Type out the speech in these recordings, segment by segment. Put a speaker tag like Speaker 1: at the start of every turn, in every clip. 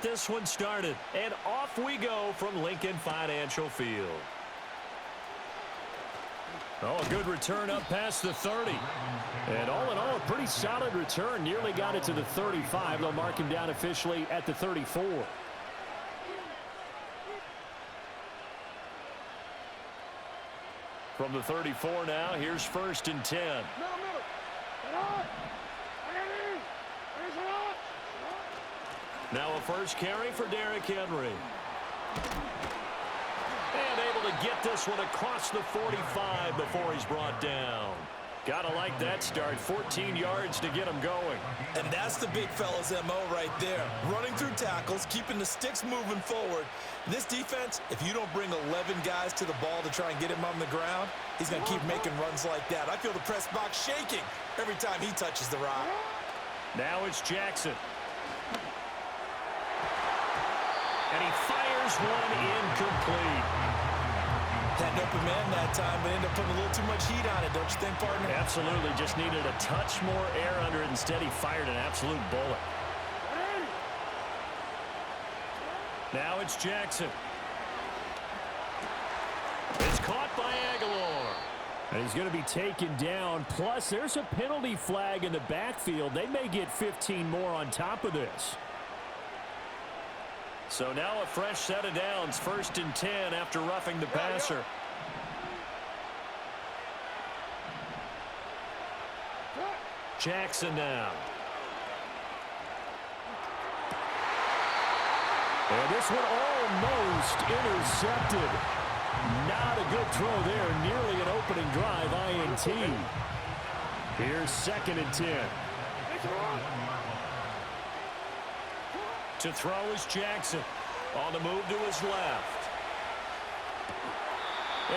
Speaker 1: This one started, and off we go from Lincoln Financial Field. Oh, a good return up past the 30. And all in all, a pretty solid return. Nearly got it to the 35. They'll mark him down officially at the 34. From the 34 now, here's 1st and 10. Now a first carry for Derrick Henry. And able to get this one across the 45 before he's brought down. Gotta like that start. 14 yards to get him going.
Speaker 2: And that's the big fella's MO right there. Running through tackles, keeping the sticks moving forward. This defense, if you don't bring 11 guys to the ball to try and get him on the ground, he's going to keep making runs like that. I feel the press box shaking every time he touches the rock.
Speaker 1: Now it's Jackson. And he fires one incomplete.
Speaker 2: Had an open man that time, but ended up putting a little too much heat on it, don't you think, partner?
Speaker 1: Absolutely. Just needed a touch more air under it. Instead, he fired an absolute bullet. Now it's Jackson. It's caught by Aguilar. And he's going to be taken down. Plus, there's a penalty flag in the backfield. They may get 15 more on top of this. So now a fresh set of downs. 1st and 10 after roughing the passer. Jackson now. And this one almost intercepted. Not a good throw there. Nearly an opening drive, INT. Here's 2nd and 10. To throw is Jackson. On the move to his left.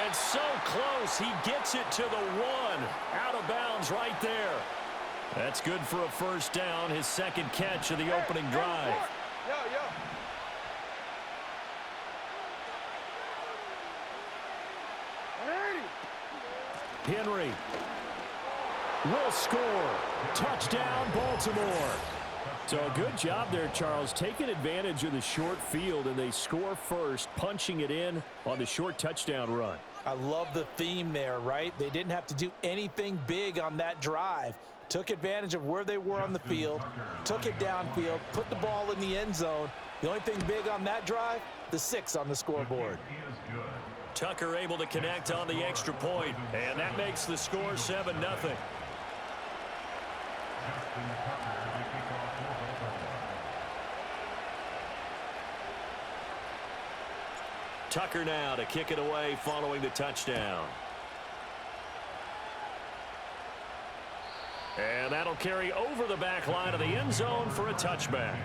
Speaker 1: And so close. He gets it to the 1. Out of bounds right there. That's good for a first down. His 2nd catch of the opening drive. Henry will score. Touchdown, Baltimore. So a good job there, Charles, taking advantage of the short field, and they score first, punching it in on the short touchdown run.
Speaker 2: I love the theme there, right? They didn't have to do anything big on that drive. Took advantage of where they were on the field, took it downfield, put the ball in the end zone. The only thing big on that drive, the 6 on the scoreboard.
Speaker 1: Tucker able to connect on the extra point, and that makes the score 7-0. Tucker now to kick it away following the touchdown. And that'll carry over the back line of the end zone for a touchback.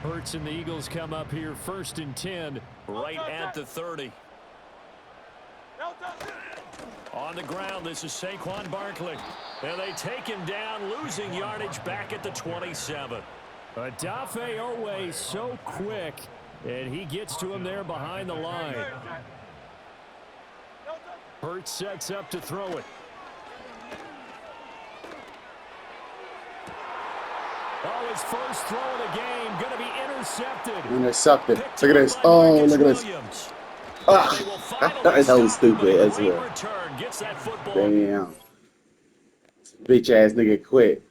Speaker 1: Hurts and the Eagles come up here 1st and 10 right at the 30. On the ground, this is Saquon Barkley. And they take him down, losing yardage back at the 27. Odafe Oweh so quick, and he gets to him there behind the line. Hurts sets up to throw it. Oh, his first throw of the game going to be intercepted.
Speaker 3: Intercepted. Look at this. Oh, look at this. Ah, that was stupid as well. Damn. Bitch ass nigga quit.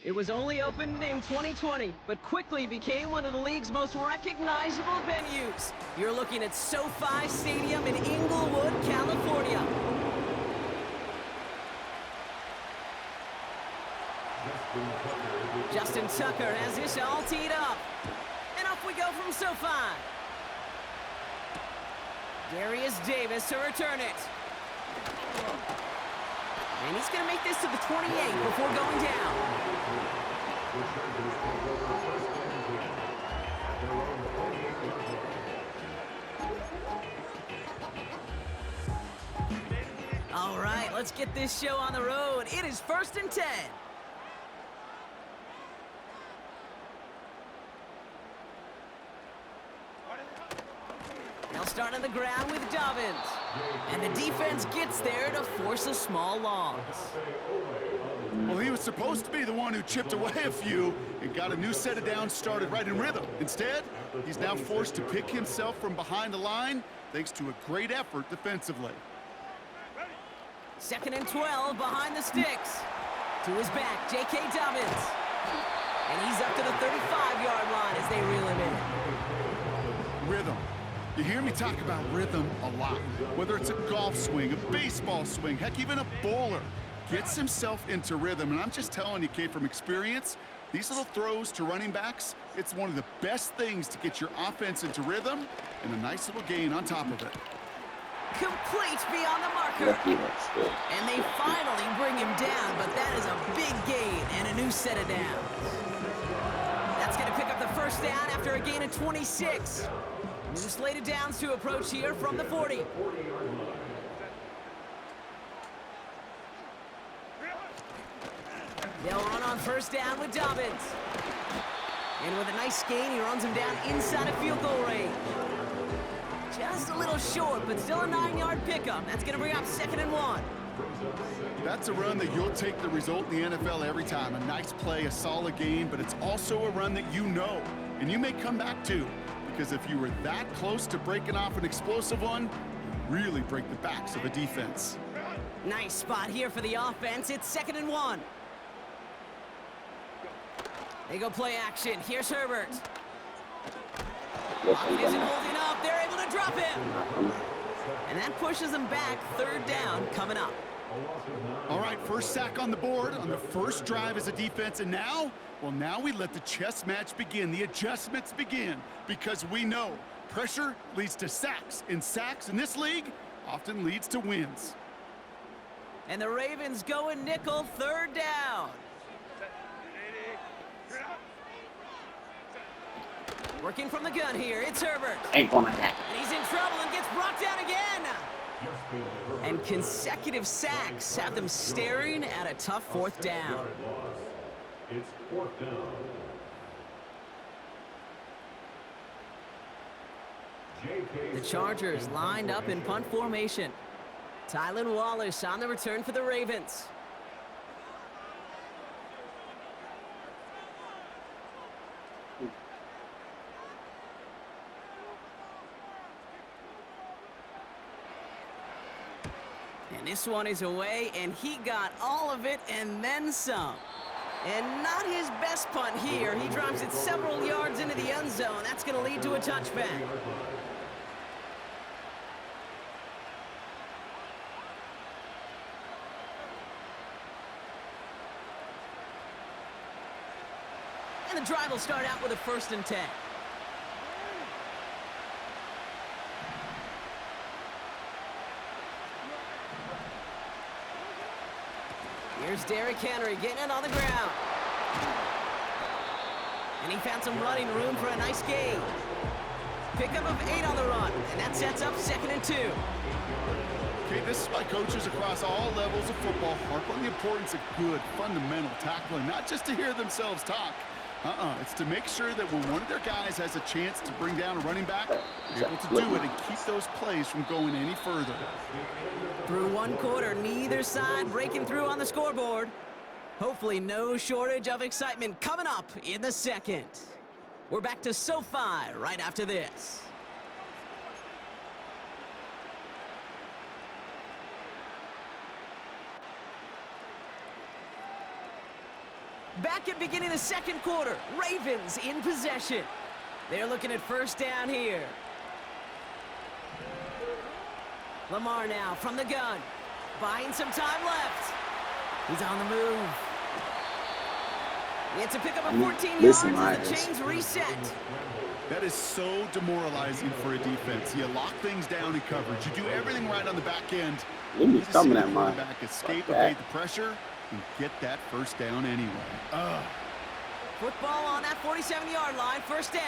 Speaker 4: It was only opened in 2020, but quickly became one of the league's most recognizable venues. You're looking at SoFi Stadium in Inglewood, California. Justin Tucker has this all teed up. And off we go from SoFi. Darius Davis to return it. And he's going to make this to the 28 before going down. All right, let's get this show on the road. It is 1st and 10. They'll start on the ground with Dobbins. And the defense gets there to force a small loss.
Speaker 5: Well, he was supposed to be the one who chipped away a few and got a new set of downs started right in rhythm. Instead, he's now forced to pick himself from behind the line thanks to a great effort defensively.
Speaker 4: 2nd and 12 behind the sticks. To his back, J.K. Dobbins. And he's up to the 35-yard line as they reel him in.
Speaker 5: Rhythm. You hear me talk about rhythm a lot. Whether it's a golf swing, a baseball swing, heck, even a bowler gets himself into rhythm. And I'm just telling you, kid, from experience, these little throws to running backs, it's one of the best things to get your offense into rhythm and a nice little gain on top of it.
Speaker 4: Complete beyond the marker. And they finally bring him down, but that is a big gain and a new set of downs. That's going to pick up the first down after a gain of 26. New slate of downs to approach here from the 40. They'll run on first down with Dobbins. And with a nice gain, he runs him down inside of field goal range. Just a little short, but still a 9-yard pickup. That's going to bring up 2nd and 1.
Speaker 5: That's a run that you'll take the result in the NFL every time. A nice play, a solid gain, but it's also a run that you know, and you may come back to. Because if you were that close to breaking off an explosive one, you really break the backs of a defense.
Speaker 4: Nice spot here for the offense. It's 2nd and 1. They go play action. Here's Herbert. Lockett isn't holding up. They're able to drop him. And that pushes them back. 3rd down coming up.
Speaker 5: All right, first sack on the board on the first drive as a defense. And now, well, now we let the chess match begin. The adjustments begin because we know pressure leads to sacks. And sacks in this league often leads to wins.
Speaker 4: And the Ravens go in nickel. 3rd down. Working from the gun here, it's Herbert. And he's in trouble and gets brought down again. And consecutive sacks have them staring at a tough 4th down.
Speaker 6: It's 4th down.
Speaker 4: The Chargers lined up in punt formation. Tylan Wallace on the return for the Ravens. And this one is away, and he got all of it and then some. And not his best punt here. He drops it several yards into the end zone. That's going to lead to a touchback. And the drive will start out with a 1st and 10. Here's Derrick Henry getting it on the ground. And he found some running room for a nice gain. Pickup of 8 on the run, and that sets up 2nd and 2.
Speaker 5: Okay, this is why coaches across all levels of football harp on the importance of good, fundamental tackling, not just to hear themselves talk. It's to make sure that when one of their guys has a chance to bring down a running back, they're able to do it and keep those plays from going any further.
Speaker 4: Through one quarter, neither side breaking through on the scoreboard. Hopefully no shortage of excitement coming up in the 2nd. We're back to SoFi right after this. Back at beginning of the second quarter, Ravens in possession. They're looking at first down here. Lamar now from the gun. Buying some time left. He's on the move. He had to pick up a 14 yards as the chains reset.
Speaker 5: That is so demoralizing for a defense. You lock things down in coverage. You do everything right on the back end.
Speaker 3: He's coming at my
Speaker 5: back, escape, evade the pressure, and get that first down anyway.
Speaker 4: Football on that 47-yard line, first down.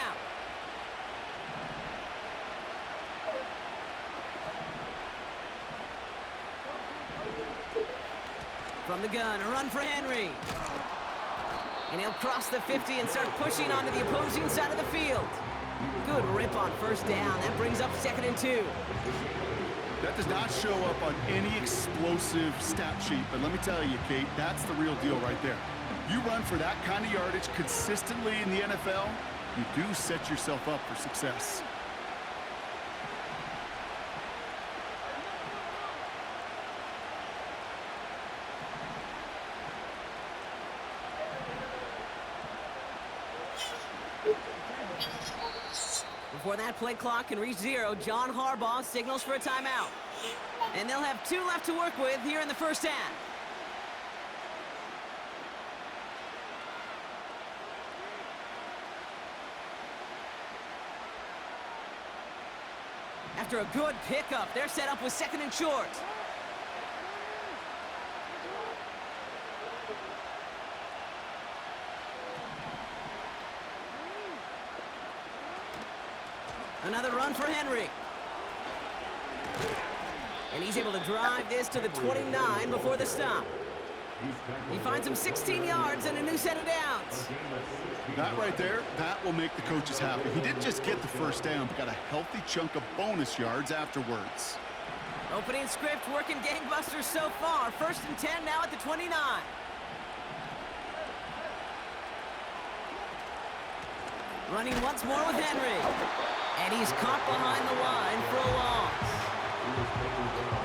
Speaker 4: From the gun, a run for Henry. And he'll cross the 50 and start pushing onto the opposing side of the field. Good rip on first down. That brings up 2nd and 2.
Speaker 5: That does not show up on any explosive stat sheet, but let me tell you, Kate, that's the real deal right there. You run for that kind of yardage consistently in the NFL, you do set yourself up for success.
Speaker 4: Before that play clock can reach 0, John Harbaugh signals for a timeout. And they'll have 2 left to work with here in the first half. After a good pickup, they're set up with 2nd and short. Another run for Henry. And he's able to drive this to the 29 before the stop. He finds him 16 yards and a new set of downs.
Speaker 5: That right there, that will make the coaches happy. He didn't just get the first down, but got a healthy chunk of bonus yards afterwards.
Speaker 4: Opening script working gangbusters so far. 1st and 10 now at the 29. Running once more with Henry. And he's caught behind the line for a loss.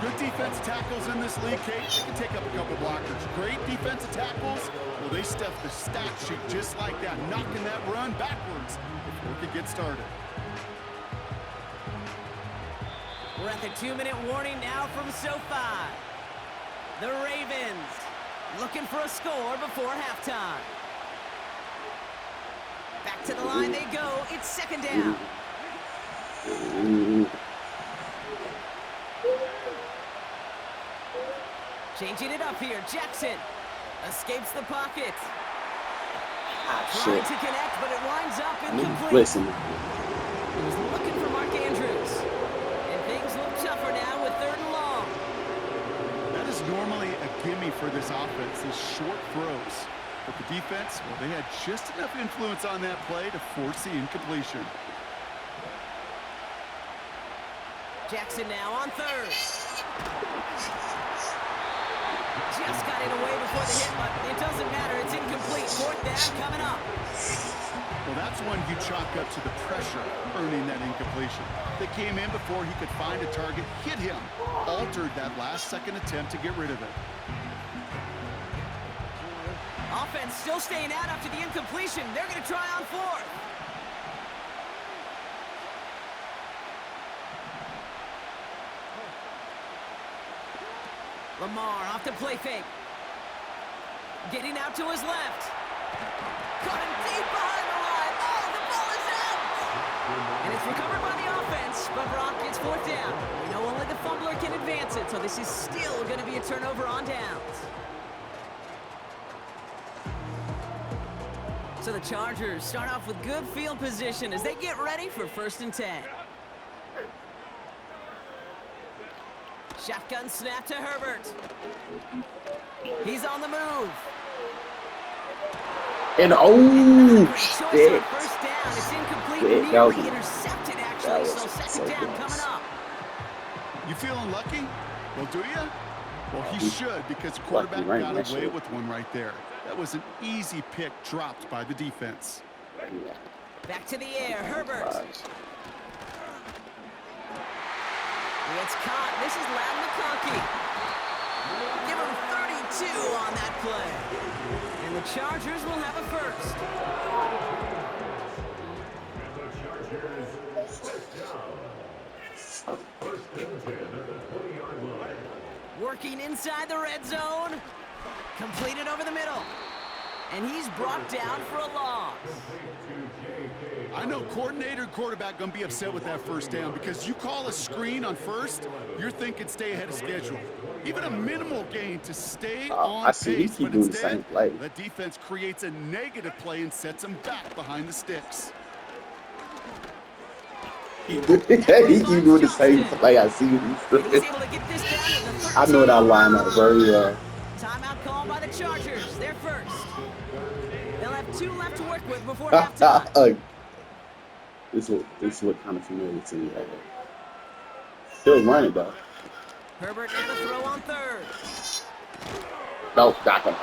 Speaker 5: Good defensive tackles in this league, Kate. They can take up a couple blockers. Great defensive tackles, well, they stuff the stat sheet just like that, knocking that run backwards before it could get started.
Speaker 4: We're at the 2-minute warning now from SoFi. The Ravens looking for a score before halftime. Back to the line they go. It's 2nd down. Changing it up here. Jackson escapes the pocket. Trying to connect, but it winds up incomplete.
Speaker 3: Listen.
Speaker 4: He was looking for Mark Andrews. And things look tougher now with 3rd and long.
Speaker 5: That is normally a gimme for this offense, these short throws. But the defense, well, they had just enough influence on that play to force the incompletion.
Speaker 4: Jackson now on 3rd. Just got it away before the hit, but it doesn't matter. It's incomplete. 4th down coming up.
Speaker 5: Well, that's one you chalk up to the pressure earning that incompletion. They came in before he could find a target, hit him, altered that last-second attempt to get rid of it.
Speaker 4: Offense still staying out after the incompletion. They're going to try on 4th. Lamar off the play fake. Getting out to his left. Caught him deep behind the line. Oh, the ball is out! And it's recovered by the offense, but Brock gets 4th down. We know only the fumbler can advance it, so this is still going to be a turnover on downs. So the Chargers start off with good field position as they get ready for 1st and 10. Shotgun snap to Herbert. He's on the move.
Speaker 3: And oh,
Speaker 4: shit. First down. It's incomplete. Nearly intercepted, actually. So 2nd down coming up.
Speaker 5: You feeling lucky? Well, do you? Well, he should, because the quarterback got away with one right there. That was an easy pick dropped by the defense.
Speaker 4: Back to the air, Herbert. It's caught. This is Lad McConkey. Give him 2 on that play. And the Chargers will have a first.
Speaker 6: And the Chargers first down. First and 10 at the 20-yard line.
Speaker 4: Working inside the red zone. Completed over the middle. And he's brought down for a loss.
Speaker 5: I know coordinator and quarterback going to be upset with that first down because you call a screen on first, you're thinking stay ahead of schedule. Even a minimal gain to stay on
Speaker 3: I see
Speaker 5: pace,
Speaker 3: he keep
Speaker 5: but
Speaker 3: doing the
Speaker 5: instead,
Speaker 3: same play.
Speaker 5: the defense creates a negative play and sets him back behind the sticks.
Speaker 3: He keep doing the same play. I see what he's
Speaker 4: He's
Speaker 3: doing.
Speaker 4: able to get this down to the 13.
Speaker 3: I know that line up very well.
Speaker 4: Timeout called by the Chargers. They're first. They'll have 2 left to work with before halftime.
Speaker 3: This look kind of familiar to me right there. Still running though.
Speaker 4: Herbert now to throw on third.
Speaker 3: No, got him.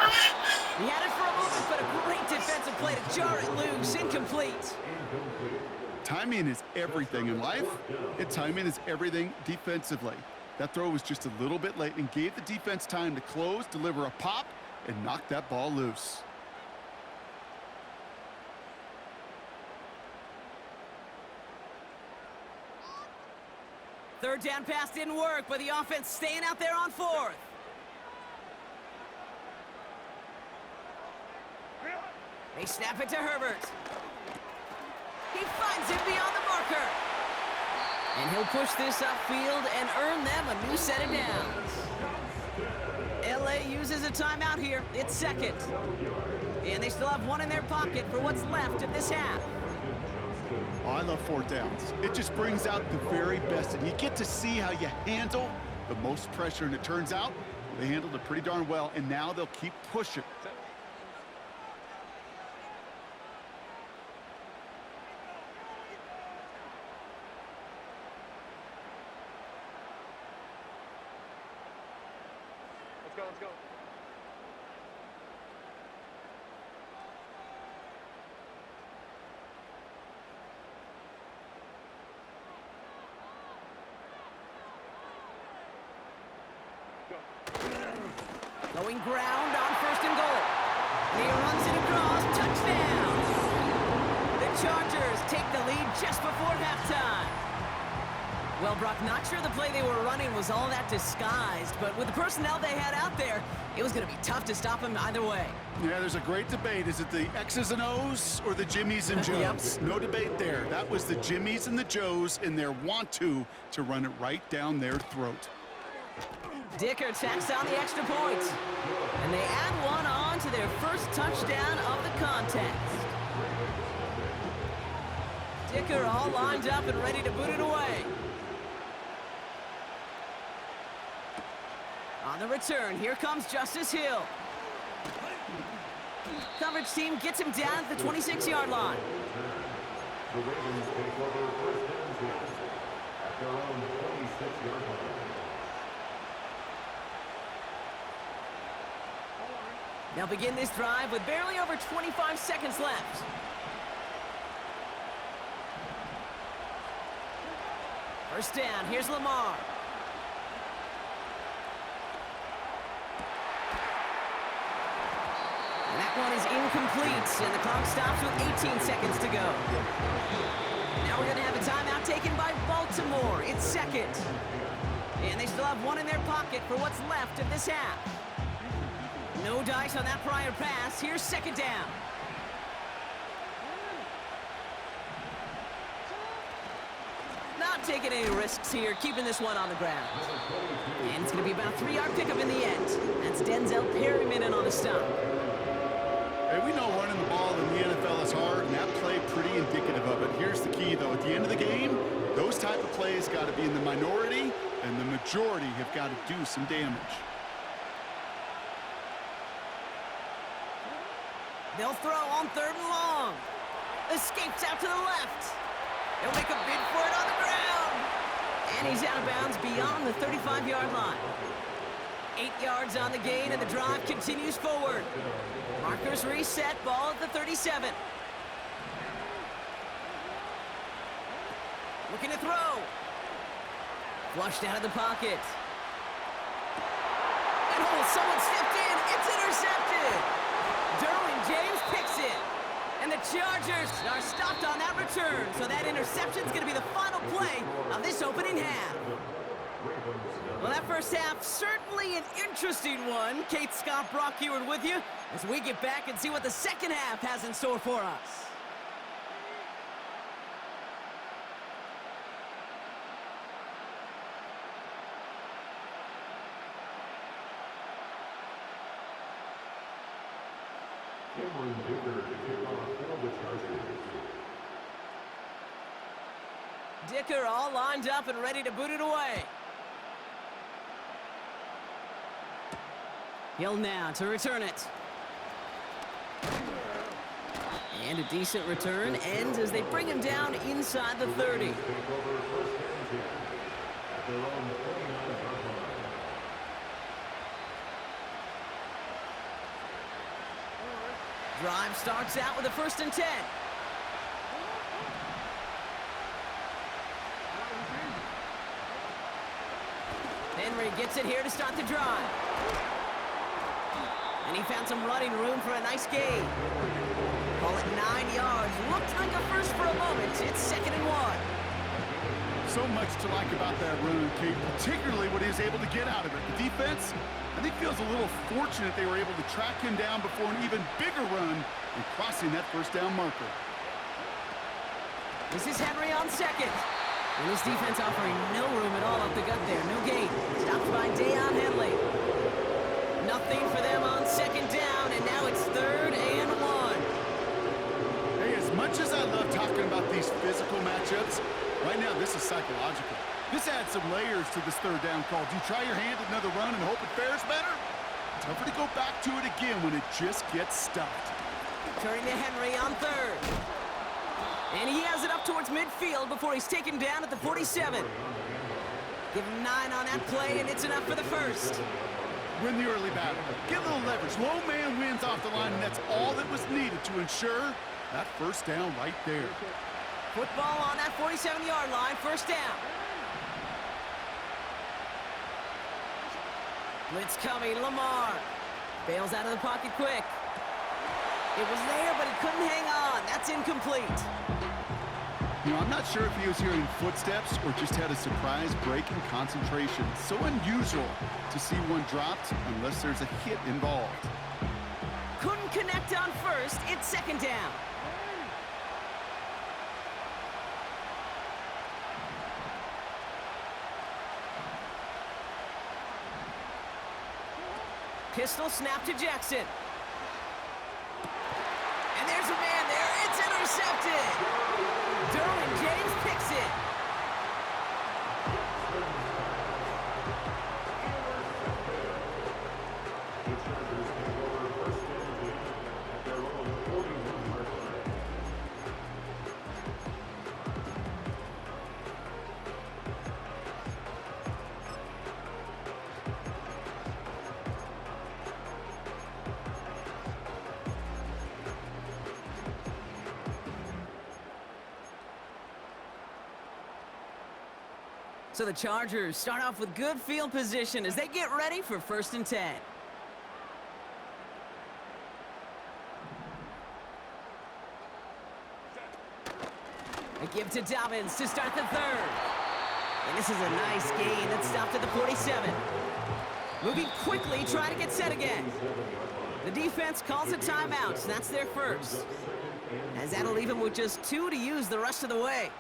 Speaker 4: He had it for a moment, but a great defensive play to jar it loose. Incomplete.
Speaker 5: Timing is everything in life, and timing is everything defensively. That throw was just a little bit late and gave the defense time to close, deliver a pop, and knock that ball loose.
Speaker 4: Third down pass didn't work, but the offense staying out there on fourth. They snap it to Herbert. He finds him beyond the marker. And he'll push this upfield and earn them a new set of downs. LA uses a timeout here. It's second. And they still have 1 in their pocket for what's left of this half.
Speaker 5: Oh, I love 4th downs. It just brings out the very best, and you get to see how you handle the most pressure, and it turns out they handled it pretty darn well, and now they'll keep pushing.
Speaker 7: Let's go.
Speaker 4: Going ground on first and goal. He runs it across. Touchdown. The Chargers take the lead just before halftime. Well, Brock, not sure the play they were running was all that disguised, but with the personnel they had out there, it was going to be tough to stop him either way.
Speaker 5: Yeah, there's a great debate. Is it the X's and O's or the Jimmies and Joes?
Speaker 4: Yep.
Speaker 5: No debate there. That was the Jimmies and the Joes in their want-to run it right down their throat.
Speaker 4: Dicker tacks on the extra point. And they add one on to their first touchdown of the contest. Dicker all lined up and ready to boot it away. On the return, here comes Justice Hill. Coverage team gets him down at the 26-yard line.
Speaker 6: The Ravens take over first and 10 at their own 26-yard line.
Speaker 4: They'll begin this drive with barely over 25 seconds left. First down, here's Lamar. And that one is incomplete, and the clock stops with 18 seconds to go. Now we're going to have a timeout taken by Baltimore. It's second. And they still have one in their pocket for what's left of this half. No dice on that prior pass. Here's second down. Not taking any risks here, keeping this one on the ground. And it's going to be about a 3-yard pickup in the end. That's Denzel Perryman in on the stop.
Speaker 5: Hey, we know running the ball in the NFL is hard, and that play pretty indicative of it. Here's the key, though. At the end of the game, those type of plays got to be in the minority, and the majority have got to do some damage.
Speaker 4: They'll throw on third and long. Escapes out to the left. He'll make a bid for it on the ground. And he's out of bounds beyond the 35-yard line. 8 yards on the gain, and the drive continues forward. Markers reset, ball at the 37. Looking to throw. Flushed out of the pocket. And someone stepped in. It's intercepted. Derwin James picks it. And the Chargers are stopped on that return. So that interception is going to be the final play of this opening half. Well, that first half, certainly an interesting one. Kate Scott, Brock Eward with you as we get back and see what the second half has in store for us. Dicker all lined up and ready to boot it away. Hill now to return it. And a decent return ends as they bring him down inside the 30. Drive starts out with a 1st and 10. Henry gets it here to start the drive. And he found some running room for a nice gain. Call it 9 yards. Looked like a first for a moment. It's 2nd and 1.
Speaker 5: So much to like about that run, Kate, particularly what he was able to get out of it. The defense, I think, feels a little fortunate they were able to track him down before an even bigger run and crossing that 1st down marker.
Speaker 4: This is Henry on 2nd. And this defense offering no room at all up the gut there. No gain. Stopped by Deion Henley. Nothing for them on 2nd down, and now it's 3rd and 1.
Speaker 5: Hey, as much as I love talking about these physical matchups, right now this is psychological. This adds some layers to this 3rd down call. Do you try your hand at another run and hope it fares better? Tougher to go back to it again when it just gets stuffed.
Speaker 4: Turning to Henry on 3rd. And he has it up towards midfield before he's taken down at the 47. Give him 9 on that play, and it's enough for the 1st.
Speaker 5: Win the early battle. Get a little leverage. Low man wins off the line, and that's all that was needed to ensure that 1st down right there.
Speaker 4: Football on that 47-yard line, 1st down. Blitz coming, Lamar. Bails out of the pocket quick. It was there, but he couldn't hang on. That's incomplete.
Speaker 5: You know, I'm not sure if he was hearing footsteps or just had a surprise break in concentration. So unusual to see one dropped unless there's a hit involved.
Speaker 4: Couldn't connect on 1st. It's 2nd down. Pistol snap to Jackson. And there's a man there. It's intercepted. Derwin James picks it. So the Chargers start off with good field position as they get ready for 1st and 10. A give to Dobbins to start the 3rd. And this is a nice gain that stopped at the 47. Moving quickly, trying to get set again. The defense calls a timeout, so that's their 1st. As that'll leave them with just 2 to use the rest of the way.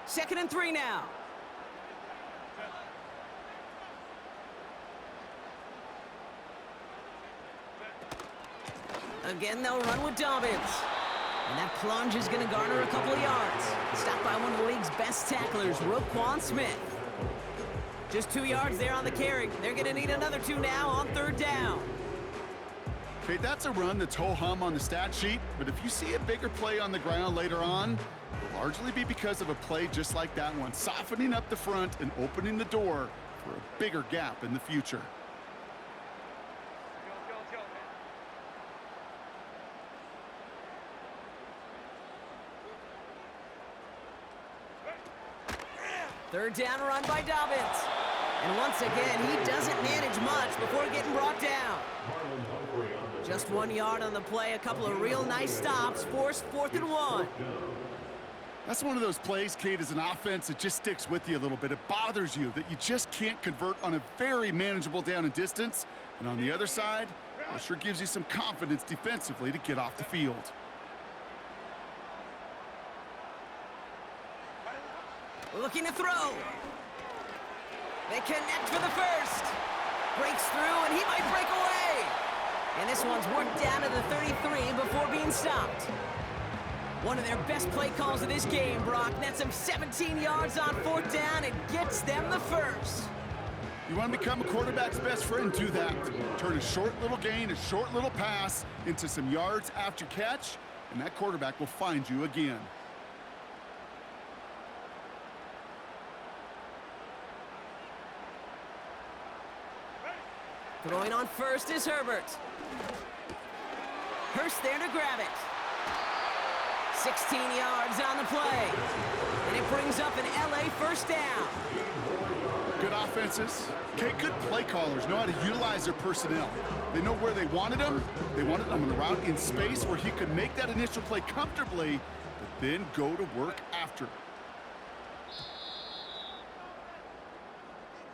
Speaker 4: Second and 3 now. Again, they'll run with Dobbins. And that plunge is going to garner a couple of yards. Stopped by one of the league's best tacklers, Roquan Smith. Just 2 yards there on the carry. They're going to need another 2 now on 3rd down.
Speaker 5: Okay, that's a run that's ho-hum on the stat sheet, but if you see a bigger play on the ground later on, it'll largely be because of a play just like that one, softening up the front and opening the door for a bigger gap in the future.
Speaker 4: Third down run by Dobbins. And once again, he doesn't manage much before getting brought down. Just 1 yard on the play, a couple of real nice stops, forced 4th and 1.
Speaker 5: That's one of those plays, Kate, as an offense that just sticks with you a little bit. It bothers you that you just can't convert on a very manageable down and distance. And on the other side, it sure gives you some confidence defensively to get off the field.
Speaker 4: Looking to throw. They connect for the first. Breaks through, and he might break away. And this one's worked down to the 33 before being stopped. One of their best play calls of this game, Brock. Nets them 17 yards on 4th down and gets them the first.
Speaker 5: You want to become a quarterback's best friend, do that. Turn a short little gain, a short little pass into some yards after catch, and that quarterback will find you again.
Speaker 4: Throwing on first is Herbert. Hurst there to grab it. 16 yards on the play. And it brings up an LA first down.
Speaker 5: Good offenses. Okay, good play callers know how to utilize their personnel. They know where they wanted them. They wanted them on the route in space where he could make that initial play comfortably, but then go to work after.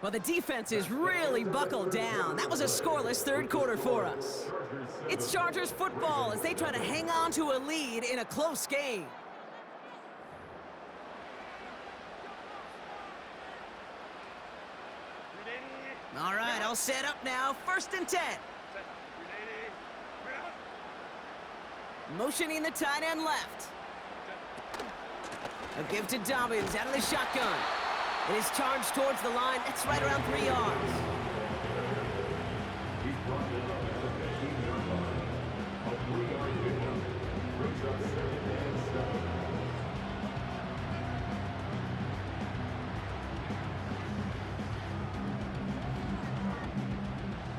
Speaker 4: Well, the defense is really buckled down. That was a scoreless third quarter for us. It's Chargers football as they try to hang on to a lead in a close game. All right, all set up now. 1st and 10. Motioning the tight end left. A give to Dobbins out of the shotgun. It is charged towards the line. That's right around 3 yards.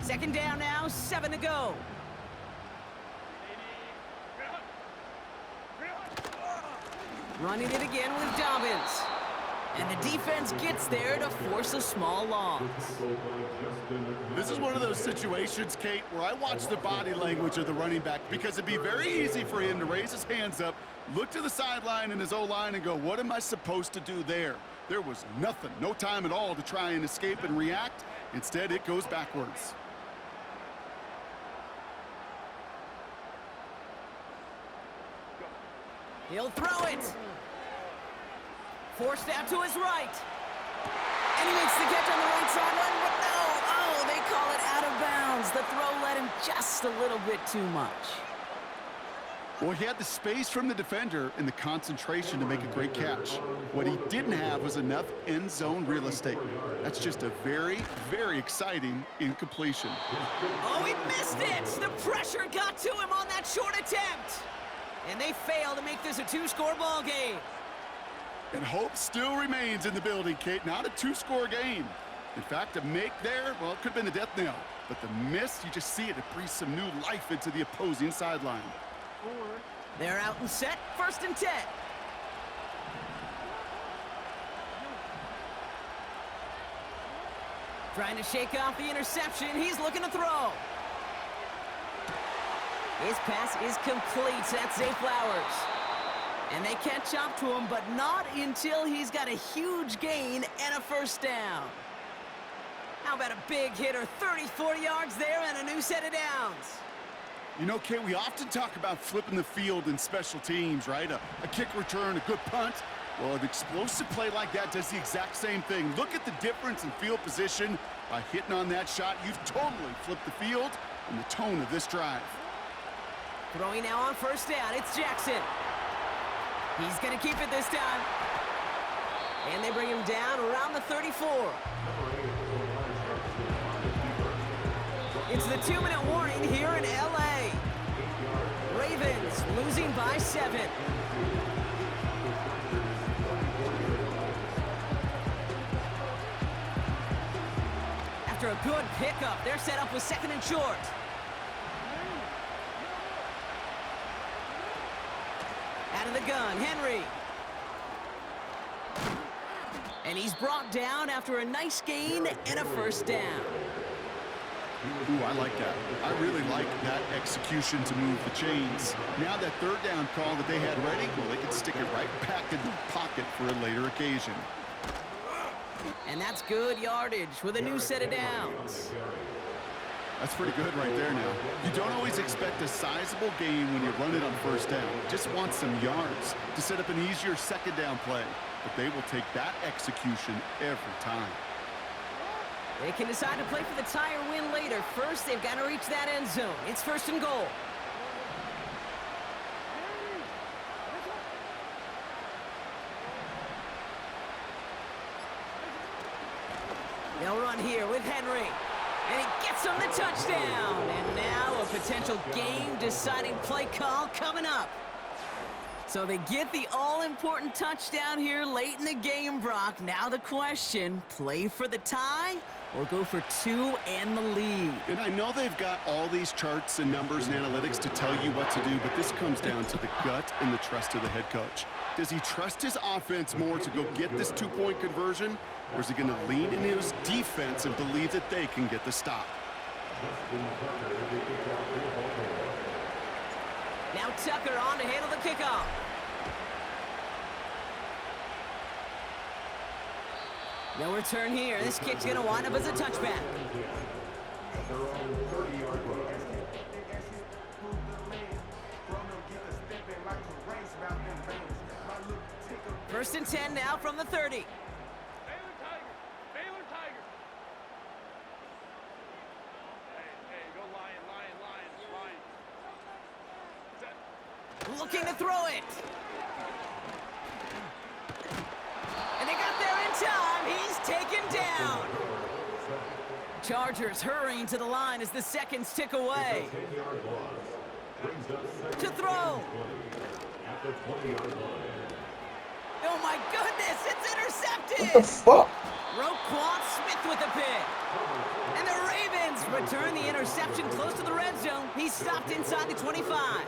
Speaker 4: Second down now, 7 to go. Running it again with Dobbins. And the defense gets there to force a small loss.
Speaker 5: This is one of those situations, Kate, where I watch the body language of the running back because it'd be very easy for him to raise his hands up, look to the sideline in his O-line and go, what am I supposed to do there? There was nothing, no time at all to try and escape and react. Instead, it goes backwards.
Speaker 4: He'll throw it. Forced out to his right. And he makes the catch on the right sideline, but no. Oh, they call it out of bounds. The throw led him just a little bit too much.
Speaker 5: Well, he had the space from the defender and the concentration to make a great catch. What he didn't have was enough end zone real estate. That's just a very, very exciting incompletion.
Speaker 4: Oh, he missed it. The pressure got to him on that short attempt. And they fail to make this a 2-score ball game.
Speaker 5: And hope still remains in the building, Kate. Not a 2-score game. In fact, a make there, well, it could have been a death knell. But the miss, you just see it. It breathes some new life into the opposing sideline.
Speaker 4: They're out and set. 1st and 10. Trying to shake off the interception. He's looking to throw. His pass is complete. That's Zay Flowers. And they catch up to him, but not until he's got a huge gain and a first down. How about a big hitter, 34 yards there and a new set of downs?
Speaker 5: You know, Kate, we often talk about flipping the field in special teams, right? A kick return, a good punt. Well, an explosive play like that does the exact same thing. Look at the difference in field position. By hitting on that shot, you've totally flipped the field and the tone of this drive.
Speaker 4: Throwing now on first down, it's Jackson. He's going to keep it this time. And they bring him down around the 34. It's the 2-minute warning here in LA. Ravens losing by 7. After a good pickup, they're set up with 2nd and short. Out of the gun, Henry. And he's brought down after a nice gain and a first down.
Speaker 5: Ooh, I like that. I really like that execution to move the chains. Now that third down call that they had ready, well, they can stick it right back in the pocket for a later occasion.
Speaker 4: And that's good yardage with a new set of downs.
Speaker 5: That's pretty good right there now. You don't always expect a sizable gain when you run it on first down. Just want some yards to set up an easier second down play. But they will take that execution every time.
Speaker 4: They can decide to play for the tie or win later. First, they've got to reach that end zone. It's first and goal. They'll run here with Henry. And he gets him the touchdown. And now a potential game-deciding play call coming up. So they get the all-important touchdown here late in the game, Brock. Now the question, play for the tie or go for two and the lead?
Speaker 5: And I know they've got all these charts and numbers and analytics to tell you what to do, but this comes down to the gut and the trust of the head coach. Does he trust his offense more to go get this two-point conversion, or is he going to lean in his defense and believe that they can get the stop?
Speaker 4: Now Tucker on to handle the kickoff. No return here. This kick's going to wind up as a touchback. First and 10 now from the 30. Looking to throw it. And they got there in time. He's taken down. Chargers hurrying to the line as the seconds tick away. To throw. Oh my goodness, it's intercepted.
Speaker 3: What the fuck?
Speaker 4: Roquan Smith with the pick. And the Ravens return the interception close to the red zone. He's stopped inside the 25.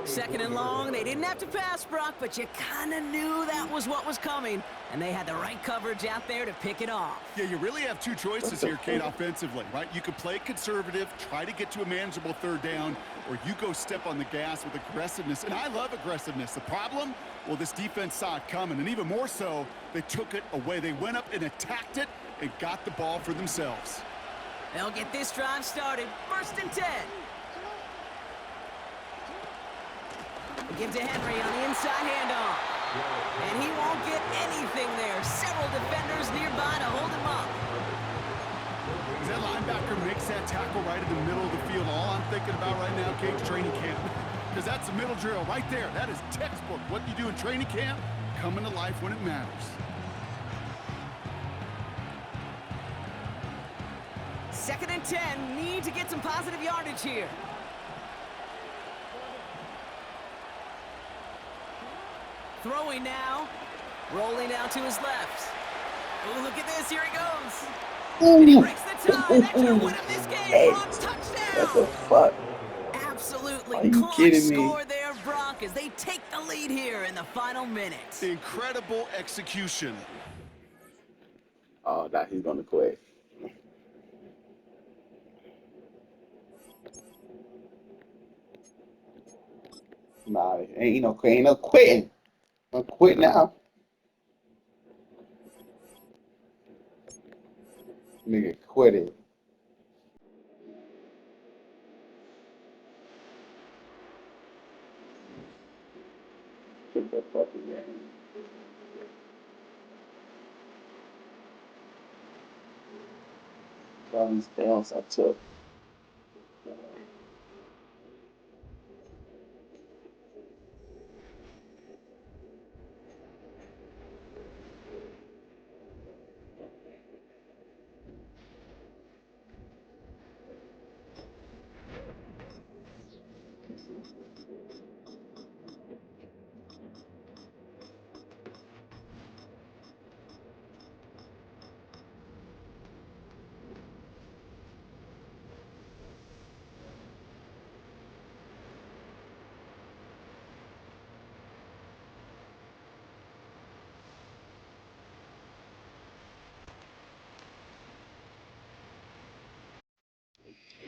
Speaker 4: Second and long. They didn't have to pass, Brock, but you kind of knew that was what was coming. And they had the right coverage out there to pick it off.
Speaker 5: Yeah, you really have two choices here, Kate, offensively, right? You can play conservative, try to get to a manageable third down, or you go step on the gas with aggressiveness. And I love aggressiveness. The problem? Well, this defense saw it coming, and even more so, they took it away. They went up and attacked it and got the ball for themselves.
Speaker 4: They'll get this drive started. First and 10. They give to Henry on the inside handoff. And he won't get anything there. Several defenders nearby to hold him up.
Speaker 5: As that linebacker makes that tackle right in the middle of the field, all I'm thinking about right now, Kate, training camp. Because that's the middle drill right there. That is textbook. What you do in training camp, coming to life when it matters.
Speaker 4: Second and 10. Need to get some positive yardage here. Throwing now. Rolling out to his left. Oh, look at this. Here he goes. And he breaks the tie. That could win him this game. Brock, touchdown.
Speaker 3: What the fuck?
Speaker 4: Absolutely
Speaker 3: Are you
Speaker 4: clutch
Speaker 3: kidding me?
Speaker 4: score there, Brock, as they take the lead here in the final minutes.
Speaker 5: Incredible execution.
Speaker 3: Oh, now he's gonna quit. Nah, ain't no quitting. I'm quitting now. Nigga quitting. Get that fucking game. All these downs I took.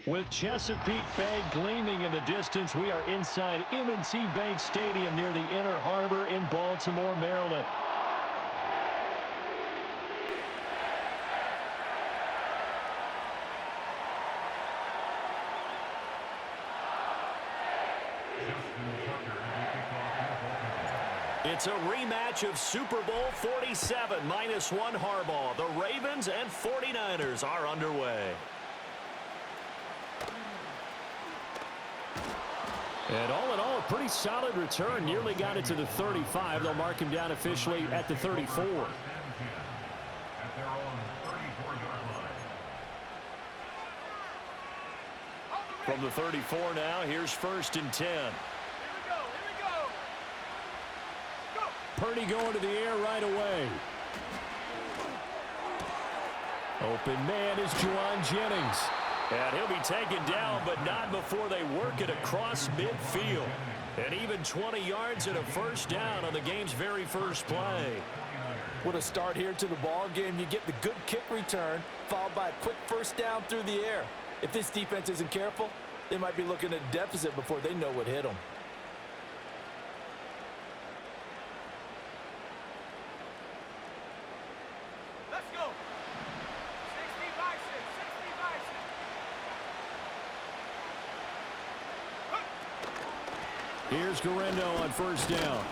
Speaker 1: With Chesapeake Bay gleaming in the distance, we are inside M&T Bank Stadium near the Inner Harbor in Baltimore, Maryland. It's a rematch of Super Bowl 47, -1 Harbaugh. The Ravens and 49ers are underway. And all in all, a pretty solid return. Nearly got it to the 35. They'll mark him down officially at the 34. From the 34 now, here's 1st and 10. Purdy going to the air right away. Open man is Juwan Jennings. And he'll be taken down, but not before they work it across midfield. And even 20 yards and a 1st down on the game's very first play.
Speaker 2: What a start here to the ball game. You get the good kick return, followed by a quick 1st down through the air. If this defense isn't careful, they might be looking at a deficit before they know what hit them.
Speaker 1: Here's Garendo on 1st down.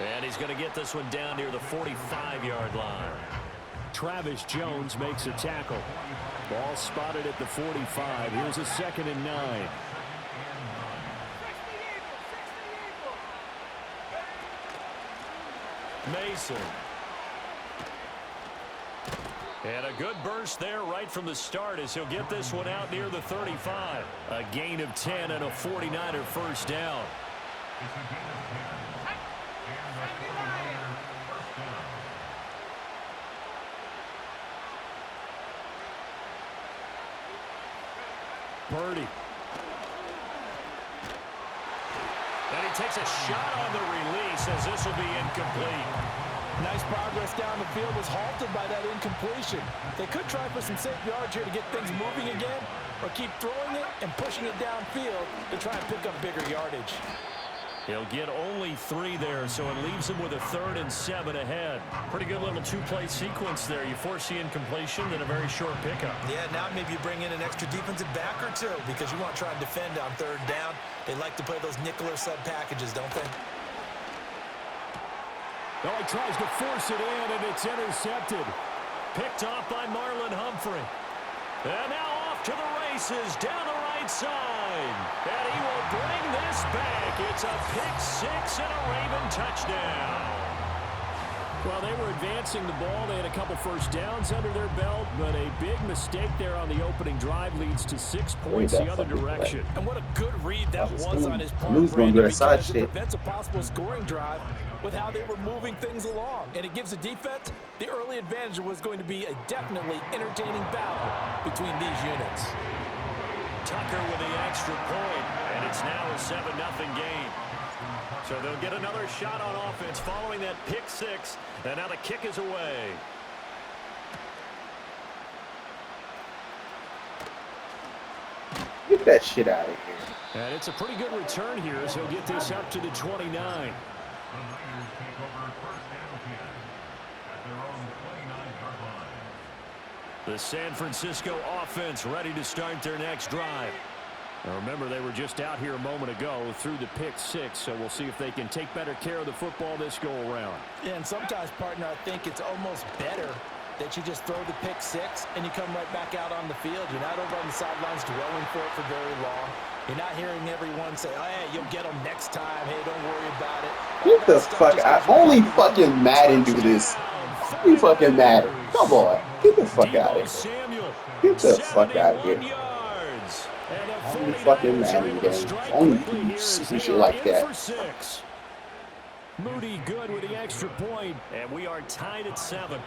Speaker 1: And he's going to get this one down near the 45-yard line. Travis Jones makes a tackle. Ball spotted at the 45. Here's a 2nd and 9. Mason. And a good burst there right from the start as he'll get this one out near the 35. A gain of 10 and a 49er 1st down. Purdy. And he takes a shot on the release as this will be incomplete.
Speaker 2: Nice progress down the field was halted by that incompletion. They could try for some safe yards here to get things moving again, or keep throwing it and pushing it downfield to try and pick up bigger yardage.
Speaker 1: He'll get only 3 there, so it leaves him with a 3rd and 7 ahead. Pretty good little 2-play sequence there. You force the incompletion, then a very short pickup.
Speaker 2: Yeah, now maybe you bring in an extra defensive back or 2 because you want to try and defend on 3rd down. They like to play those nickel or sub packages, don't they?
Speaker 1: Oh, he tries to force it in, and it's intercepted. Picked off by Marlon Humphrey. And now off to the races down the right side. And he will bring this back. It's a pick-6 and a Raven touchdown. Well, they were advancing the ball. They had a couple 1st downs under their belt, but a big mistake there on the opening drive leads to 6 points the other direction.
Speaker 2: And what a good read that was on his part,
Speaker 3: because
Speaker 2: it prevents a possible scoring drive with how they were moving things along. And it gives the defense the early advantage. Was going to be a definitely entertaining battle between these units.
Speaker 1: Tucker with the extra point, and it's now a 7-0 game. So they'll get another shot on offense following that pick-6, and now the kick is away.
Speaker 3: Get that shit out of here.
Speaker 1: And it's a pretty good return here as he'll get this up to the 29. The San Francisco offense ready to start their next drive. Now remember, they were just out here a moment ago through the pick-6, so we'll see if they can take better care of the football this go-around.
Speaker 2: Yeah, and sometimes, partner, I think it's almost better that you just throw the pick-6 and you come right back out on the field. You're not over on the sidelines dwelling for it for very long. You're not hearing everyone say, oh, hey, you'll get them next time. Hey, don't worry about it.
Speaker 3: Get the fuck out. Only fucking Madden do this. Only fucking Madden. Come on. Get the fuck out of here. Get the fuck out of here. Only fucking Madden game. Only do shit like that.
Speaker 1: Moody good with the extra point, and we are tied at 7.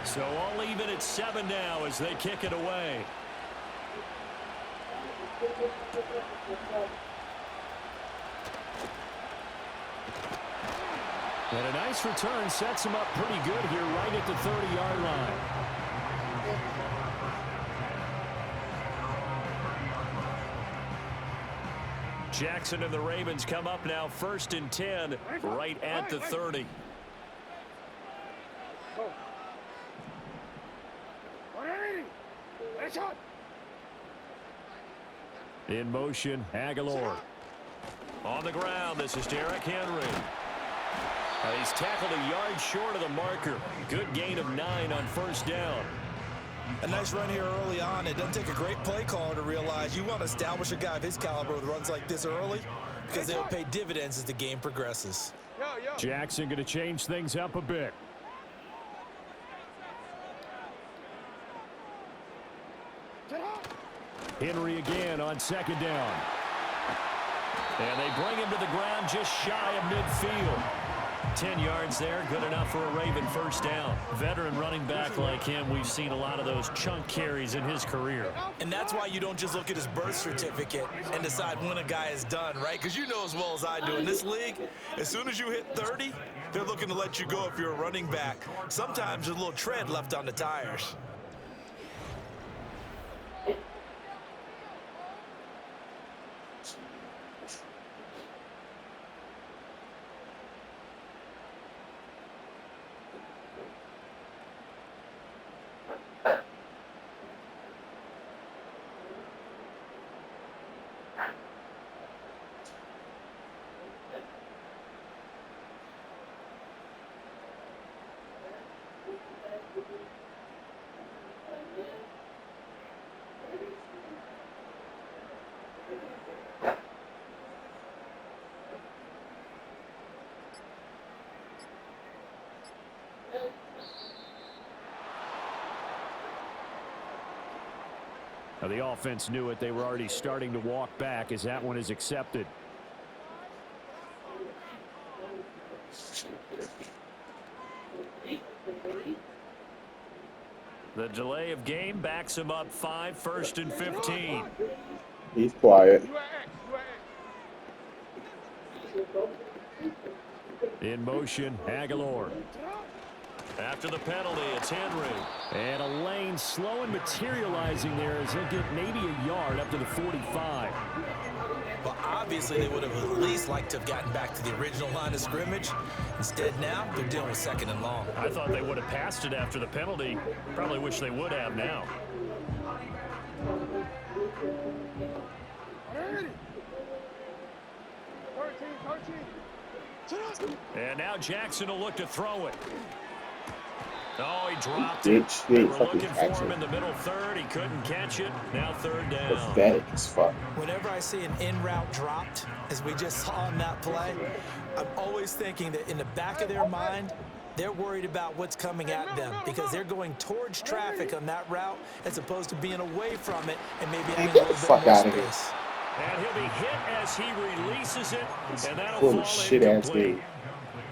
Speaker 1: So all even at 7 now as they kick it away. And a nice return sets him up pretty good here right at the 30-yard line. Jackson and the Ravens come up now 1st and 10 right at the 30. In motion, Aguilar. On the ground, this is Derrick Henry. He's tackled a yard short of the marker. Good gain of 9 on 1st down.
Speaker 2: A nice run here early on. It doesn't take a great play caller to realize you want to establish a guy of his caliber with runs like this early because they'll pay dividends as the game progresses.
Speaker 1: Jackson going to change things up a bit. Henry again on 2nd down. And they bring him to the ground just shy of midfield. 10 yards there, good enough for a Raven 1st down. Veteran running back like him, we've seen a lot of those chunk carries in his career.
Speaker 2: And that's why you don't just look at his birth certificate and decide when a guy is done, right? Because you know as well as I do, in this league, as soon as you hit 30, they're looking to let you go if you're a running back. Sometimes there's a little tread left on the tires.
Speaker 1: Now the offense knew it. They were already starting to walk back as that one is accepted. The delay of game backs him up 5, 1st and 15.
Speaker 3: He's quiet.
Speaker 1: In motion, Aguilar. After the penalty, it's Henry. And a lane slow and materializing there as he'll get maybe a yard up to the 45.
Speaker 2: Well, obviously they would have at least liked to have gotten back to the original line of scrimmage. Instead now, they're dealing with 2nd and long.
Speaker 1: I thought they would have passed it after the penalty. Probably wish they would have now. And now Jackson will look to throw it. Oh, he dropped it. They were looking for him in the middle 3rd. He couldn't catch it. Now 3rd down.
Speaker 3: Pathetic as fuck.
Speaker 2: Whenever I see an in-route dropped, as we just saw in that play, I'm always thinking that in the back of their mind, they're worried about what's coming at them because they're going towards traffic on that route as opposed to being away from it and maybe having a little bit more space.
Speaker 1: And he'll be hit as he releases it, and that'll fall
Speaker 3: shit-ass
Speaker 1: incomplete.
Speaker 3: game.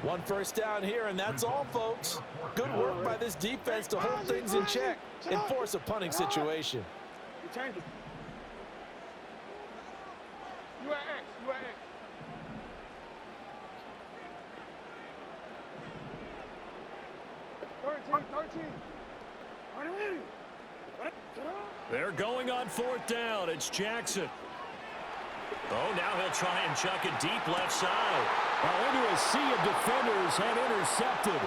Speaker 2: 1 first down here, and that's all, folks. Good work by this defense to hold things in check and force a punting situation.
Speaker 1: They're going on 4th down. It's Jackson. Oh, now he'll try and chuck it deep left side. Well, into a sea of defenders and intercepted.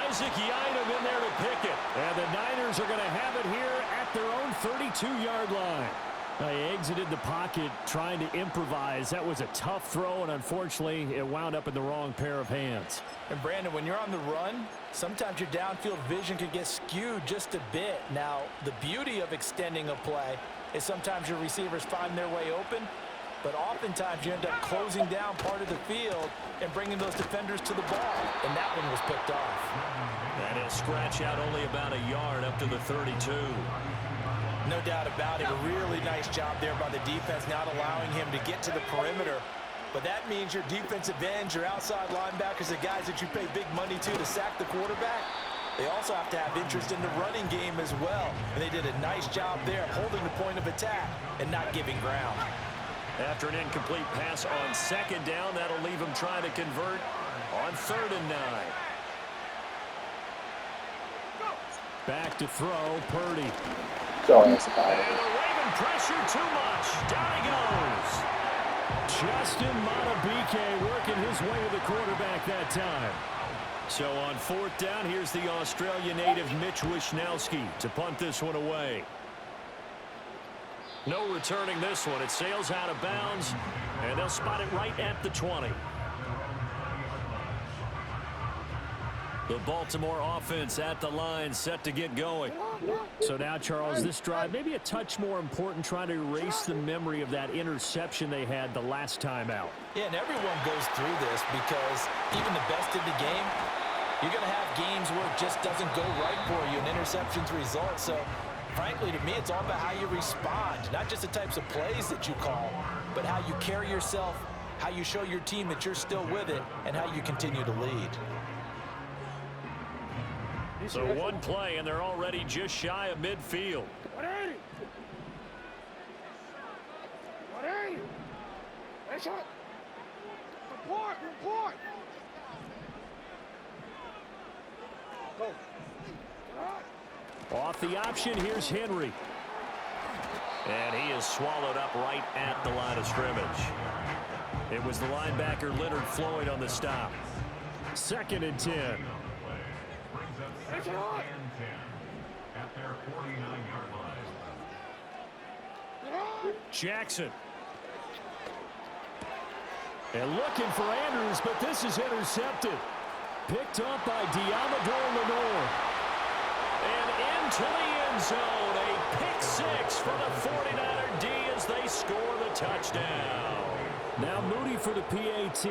Speaker 1: Isaac Yianum in there to pick it. And the Niners are going to have it here at their own 32-yard line. They exited the pocket trying to improvise. That was a tough throw, and unfortunately, it wound up in the wrong pair of hands.
Speaker 2: And, Brandon, when you're on the run, sometimes your downfield vision could get skewed just a bit. Now, the beauty of extending a play is sometimes your receivers find their way open, but oftentimes you end up closing down part of the field and bringing those defenders to the ball, and that one was picked off.
Speaker 1: And he'll scratch out only about a yard up to the 32.
Speaker 2: No doubt about it. A really nice job there by the defense, not allowing him to get to the perimeter. But that means your defensive ends, your outside linebackers, the guys that you pay big money to sack the quarterback, they also have to have interest in the running game as well. And they did a nice job there, holding the point of attack and not giving ground.
Speaker 1: After an incomplete pass on 2nd down, that'll leave him trying to convert on 3rd and 9. Back to throw, Purdy.
Speaker 3: So that's about it.
Speaker 1: And the Raven pressure too much. Down he goes. Justin Madubuike working his way to the quarterback that time. So on 4th down, here's the Australia native Mitch Wishnowsky to punt this one away. No returning this one. It sails out of bounds, and they'll spot it right at the 20. The Baltimore offense at the line, set to get going. So now, Charles, this drive maybe a touch more important, trying to erase the memory of that interception they had the last time out.
Speaker 2: Yeah, and everyone goes through this because even the best in the game, you're going to have games where it just doesn't go right for you, and interceptions result. So, frankly, to me, it's all about how you respond, not just the types of plays that you call, but how you carry yourself, how you show your team that you're still with it, and how you continue to lead.
Speaker 1: So one play, and they're already just shy of midfield.
Speaker 7: 180. 180. Hey, shot. Report. Go.
Speaker 1: Off the option, here's Henry. And he is swallowed up right at the line of scrimmage. It was the linebacker Leonard Floyd on the stop. 2nd and 10.
Speaker 6: At their 49-yard line.
Speaker 1: Jackson. And looking for Andrews, but this is intercepted. Picked up by Diamador Lenore. And into the end zone. A pick 6 for the 49er D as they score the touchdown. Now Moody for the PAT.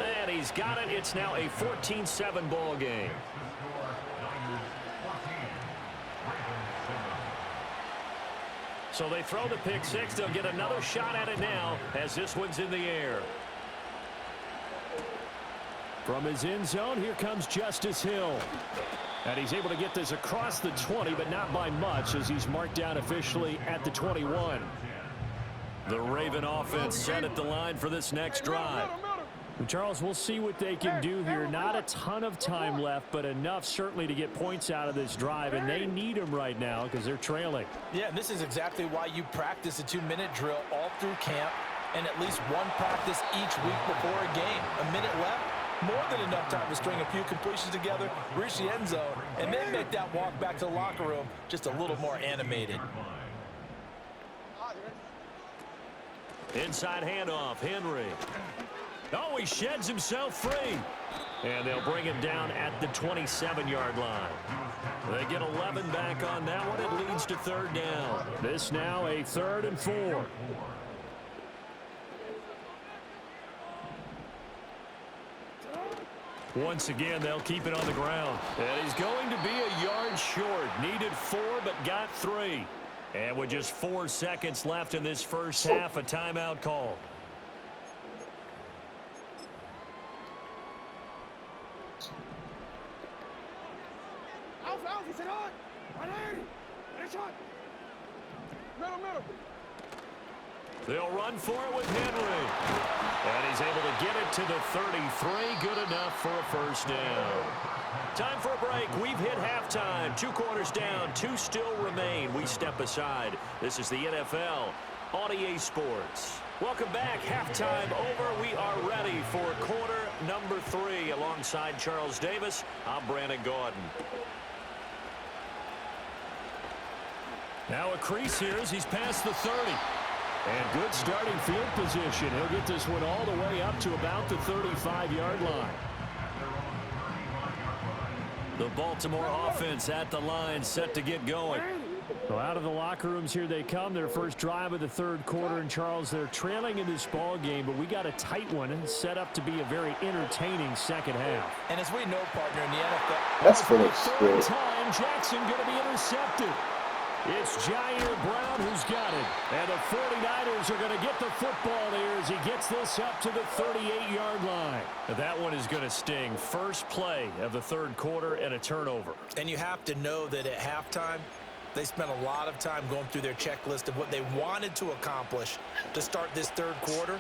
Speaker 1: And he's got it. It's now a 14-7 ball game. So they throw the pick 6. They'll get another shot at it now as this one's in the air. From his end zone, here comes Justice Hill. And he's able to get this across the 20, but not by much, as he's marked down officially at the 21. The Raven offense set at the line for this next drive. Charles, we'll see what they can do here. Not a ton of time left, but enough certainly to get points out of this drive, and they need them right now because they're trailing.
Speaker 2: Yeah, and this is exactly why you practice a 2-minute drill all through camp and at least one practice each week before a game. A minute left, more than enough time to string a few completions together, reach the end zone, and then make that walk back to the locker room just a little more animated.
Speaker 1: Inside handoff, Henry. Oh, he sheds himself free. And they'll bring him down at the 27-yard line. They get 11 back on that one. It leads to 3rd down. This now a 3rd and 4. Once again, they'll keep it on the ground. And he's going to be a yard short. Needed 4, but got 3. And with just 4 seconds left in this first half, a timeout call.
Speaker 7: Alf, he's it on. 180. Hey, shot. Middle.
Speaker 1: They'll run for it with Henry. And he's able to get it to the 33. Good enough for a first down. Time for a break. We've hit halftime. 2 quarters down. 2 still remain. We step aside. This is the NFL on EA Sports. Welcome back. Halftime over. We are ready for quarter number 3. Alongside Charles Davis, I'm Brandon Gordon. Now a crease here as he's past the 30. And good starting field position. He'll get this one all the way up to about the 35-yard line. The Baltimore offense at the line, set to get going. So out of the locker rooms here they come. Their first drive of the 3rd quarter. And Charles, they're trailing in this ball game, but we got a tight one set up to be a very entertaining second half.
Speaker 2: And as we know, partner, in the NFL,
Speaker 3: That's full of
Speaker 1: Third
Speaker 3: shit.
Speaker 1: time, Jackson going to be intercepted. It's Jair Brown who's got it. And the 49ers are going to get the football there as he gets this up to the 38-yard line. Now that one is going to sting. First play of the 3rd quarter and a turnover.
Speaker 2: and you have to know that at halftime, they spent a lot of time going through their checklist of what they wanted to accomplish to start this 3rd quarter.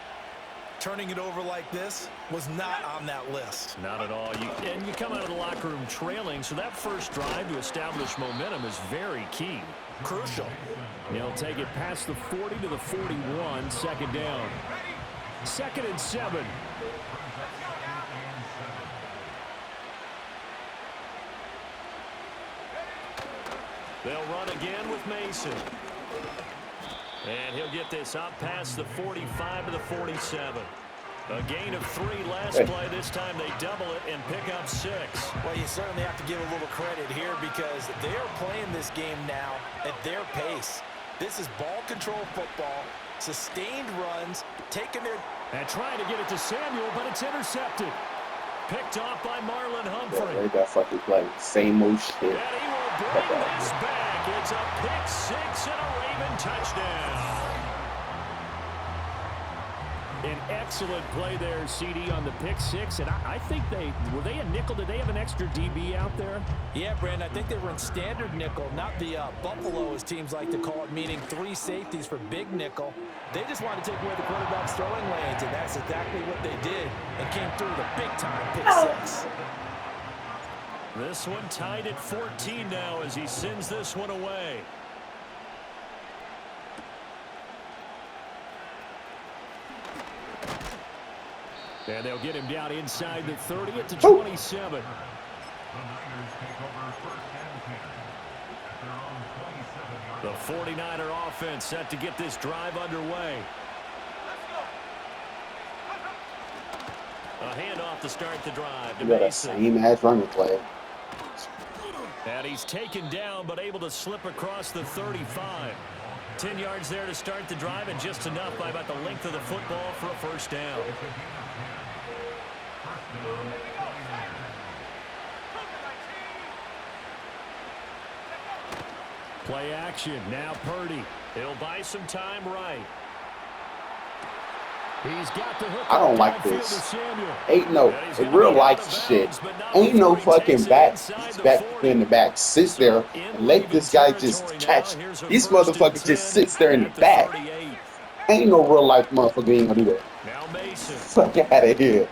Speaker 2: Turning it over like this was not on that list.
Speaker 1: Not at all. And you come out of the locker room trailing, so that first drive to establish momentum is very key.
Speaker 2: Crucial.
Speaker 1: He'll take it past the 40 to the 41, second down. 2nd and 7. They'll run again with Mason. And he'll get this up past the 45 to the 47. A gain of 3 last play. This time they double it and pick up 6.
Speaker 2: Well, you certainly have to give a little credit here because they are playing this game now at their pace. This is ball control football, sustained runs, taking their...
Speaker 1: And trying to get it to Samuel, but it's intercepted. Picked off by Marlon Humphrey.
Speaker 3: Yeah, that fucking play. Same old shit.
Speaker 1: And he will bring this back. It's a pick 6 and a Raven touchdown. An excellent play there, CD, on the pick 6. And I think were they a nickel? Did they have an extra DB out there?
Speaker 2: Yeah, Brandon, I think they were in standard nickel, not the Buffalo, as teams like to call it, meaning 3 safeties for big nickel. They just wanted to take away the quarterback's throwing lanes, and that's exactly what they did and came through with a big-time pick 6.
Speaker 1: This one tied at 14 now as he sends this one away. And they'll get him down inside the 30 at the 27. The 49er offense set to get this drive underway. A handoff to start the drive.
Speaker 3: You got a same-ass running play.
Speaker 1: And he's taken down, but able to slip across the 35. 10 yards there to start the drive, and just enough by about the length of the football for a first down. Play action. Now Purdy. He'll buy some time right. He's got the hook.
Speaker 3: I don't like this. Ain't no, in real life shit, ain't no fucking back in the back sits there and let this guy just catch. These motherfuckers just sits there in the back. Ain't no real life motherfucker ain't gonna do that.
Speaker 1: Now Mason.
Speaker 3: Fuck out of here.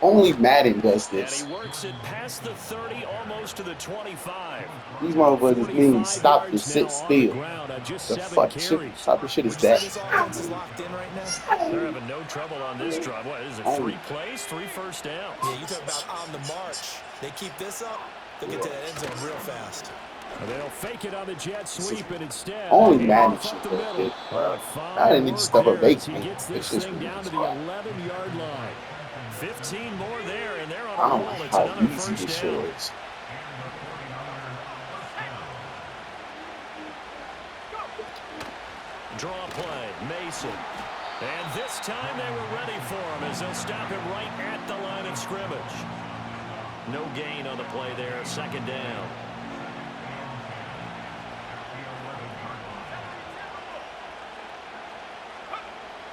Speaker 3: Only Madden does this.
Speaker 1: And he works it past the 30, almost to the 25.
Speaker 3: These motherfuckers being stopped to sit still. The fuck shit, type of shit is that?
Speaker 1: They're having no trouble on this drive. What is it? 3 plays, 3 first downs.
Speaker 2: Yeah, you talk about on the march. They keep this up, they'll get to that end zone real fast.
Speaker 1: They'll fake it on the jet sweep, and instead
Speaker 3: only Madden shit does this, bro. I didn't need to stuff a bait.
Speaker 1: He gets this thing down to the 11-yard line. 15 more there, and they're on
Speaker 3: I
Speaker 1: a
Speaker 3: don't
Speaker 1: roll.
Speaker 3: know
Speaker 1: It's
Speaker 3: how
Speaker 1: another
Speaker 3: easy
Speaker 1: first
Speaker 3: this
Speaker 1: down.
Speaker 3: shit is.
Speaker 1: Draw play, Mason. And this time they were ready for him as they'll stop him right at the line of scrimmage. No gain on the play there, second down.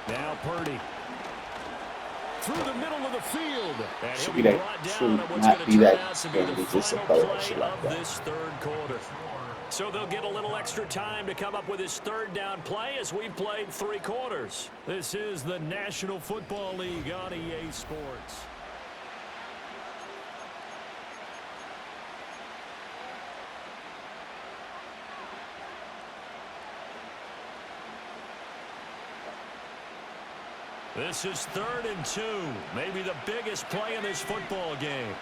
Speaker 1: Now Purdy. Through the middle of the field. And he'll be brought down at what's going to turn out to be the final play of this third quarter. So they'll get a little extra time to come up with his third down play as we've played 3 quarters. This is the National Football League on EA Sports. This is 3rd and 2. Maybe the biggest play in this football game.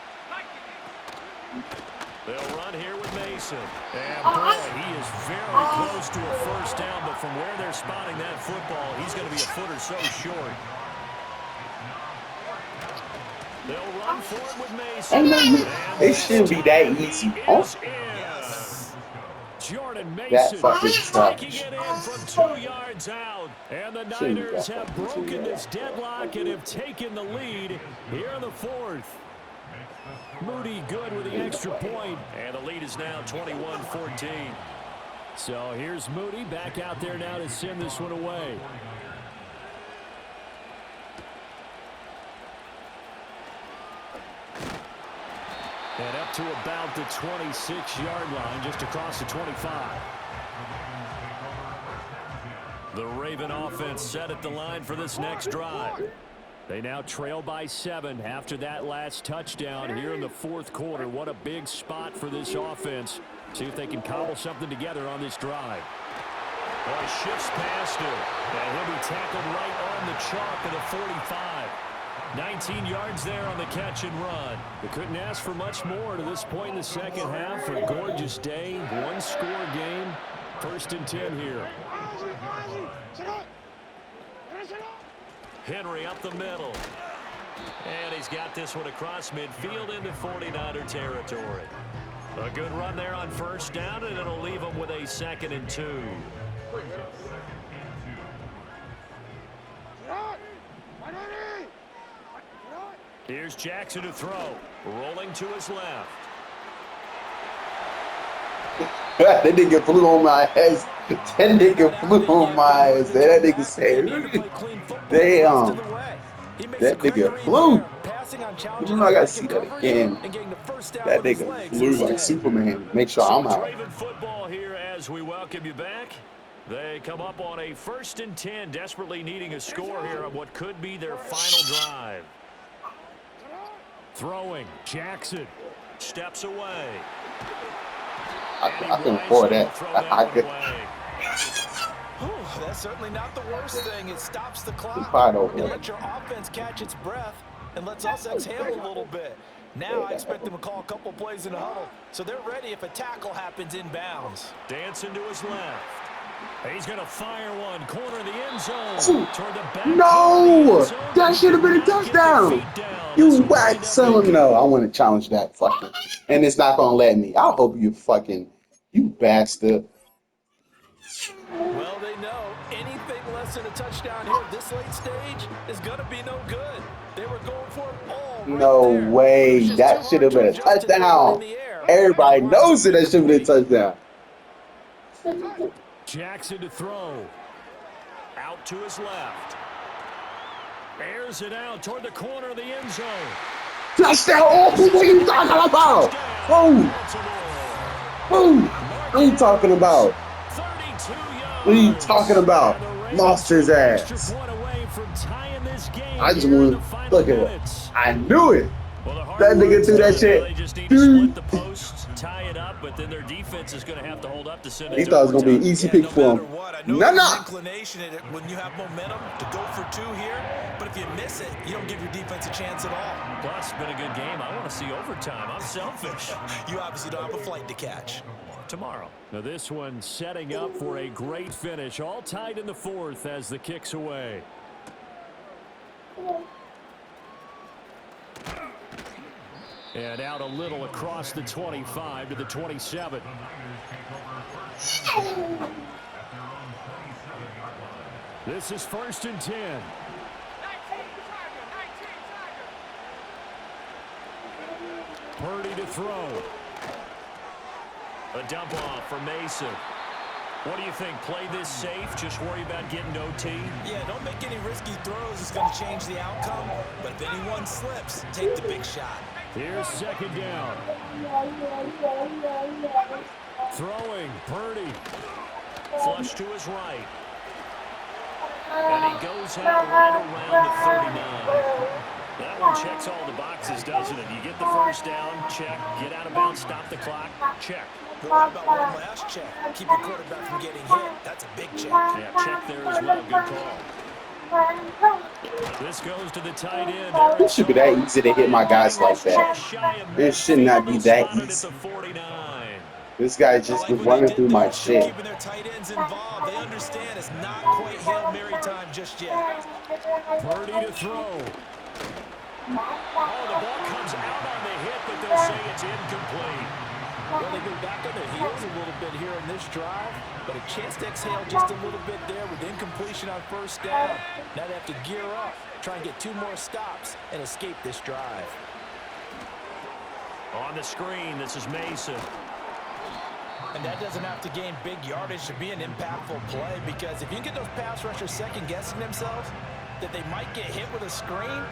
Speaker 1: They'll run here with Mason. And boy, he is very close to a first down, but from where they're spotting that football, he's going to be a foot or so short. They'll run for it with Mason.
Speaker 3: It shouldn't be that easy.
Speaker 1: Jordan Mason
Speaker 3: that fucking
Speaker 1: taking it in from 2 yards out. And the Niners have broken this deadlock and have taken the lead here in the 4th. Moody good with the extra point, and the lead is now 21-14. So here's Moody back out there now to send this one away. And up to about the 26-yard line, just across the 25. The Raven offense set at the line for this next drive. They now trail by 7 after that last touchdown here in the fourth quarter. What a big spot for this offense. See if they can cobble something together on this drive. Well, he shifts past him, and he'll be tackled right on the chalk of the 45. 19 yards there on the catch and run. They couldn't ask for much more to this point in the second half. A gorgeous day, one-score game. 1st and 10 here. Henry up the middle. And he's got this one across midfield into 49er territory. A good run there on 1st down, and it'll leave him with a 2nd and 2. Here's Jackson to throw. Rolling to his left.
Speaker 3: That nigga flew on my ass. That nigga flew on my ass. That nigga said, damn. That nigga flew. You know I gotta see that again. That nigga flew like Superman. Make sure I'm out.
Speaker 1: Football here as we welcome you back. They come up on a 1st and 10, desperately needing a score here on what could be their final drive. Throwing, Jackson steps away.
Speaker 3: I can afford that. I could.
Speaker 2: That's certainly not the worst thing. It stops the clock.
Speaker 3: It
Speaker 2: lets your offense catch its breath and lets us exhale a little bit. Now I expect them to call a couple plays in the huddle, so they're ready if a tackle happens inbounds.
Speaker 1: Dancing to his left. He's going to fire one. Corner of the end zone. Toward the back.
Speaker 3: No! That should have been a touchdown. You whack son. No, I want to challenge that fucking. And it's not going to let me. I hope you fucking. You bastard.
Speaker 2: Well, they know anything less than a touchdown here at this late stage is going to be no good. They were going for it all.
Speaker 3: No way. That should have been a touchdown. Everybody knows it. That should have been a touchdown.
Speaker 1: Jackson to throw. Out to his left. Airs it out toward the corner of the end zone.
Speaker 3: Touchdown! Oh, what are you talking about? Oh! What are you talking about? What are you talking about? Lost his ass. I just want to look at it. I knew it. That nigga threw that shit.
Speaker 1: Tie it up, but then their defense is going to have to hold up to send it.
Speaker 3: He thought it was going to be an easy pick for him. No.
Speaker 2: Inclination in it when you have momentum to go for 2 here, but if you miss it, you don't give your defense a chance at all.
Speaker 1: Plus, it's been a good game. I want to see overtime. I'm selfish.
Speaker 2: You obviously don't have a flight to catch.
Speaker 1: Tomorrow. Now this one setting up for a great finish. All tied in the 4th as the kick's away. And out a little across the 25 to the 27. This is 1st and 10. Purdy to throw. A dump off for Mason. What do you think? Play this safe? Just worry about getting to OT?
Speaker 2: Yeah, don't make any risky throws. It's going to change the outcome. But if anyone slips, take the big shot.
Speaker 1: Here's 2nd down. Throwing, Purdy. Flush to his right. And he goes out right around the 39. That one checks all the boxes, doesn't it? You get the 1st down, check. Get out of bounds, stop the clock, check.
Speaker 2: But what about one last check? Keep your quarterback from getting hit. That's a big check.
Speaker 1: Yeah, check there as well. Good call. This goes to the tight end.
Speaker 3: It should be that easy to hit my guys like that. It should not be that easy. This guy just been running through my shit.
Speaker 2: Keeping their tight ends involved. They understand it's not quite Hail Mary time just yet.
Speaker 1: Purdy to throw. Oh, the ball comes out on the hit, but they'll say it's incomplete.
Speaker 2: Well, they've been back on their heels a little bit here in this drive, but a chance to exhale just a little bit there with incompletion on 1st down. Now they have to gear up, try and get 2 more stops, and escape this drive.
Speaker 1: On the screen, this is Mason.
Speaker 2: And that doesn't have to gain big yardage to be an impactful play, because if you can get those pass rushers second-guessing themselves, that they might get hit with a screen,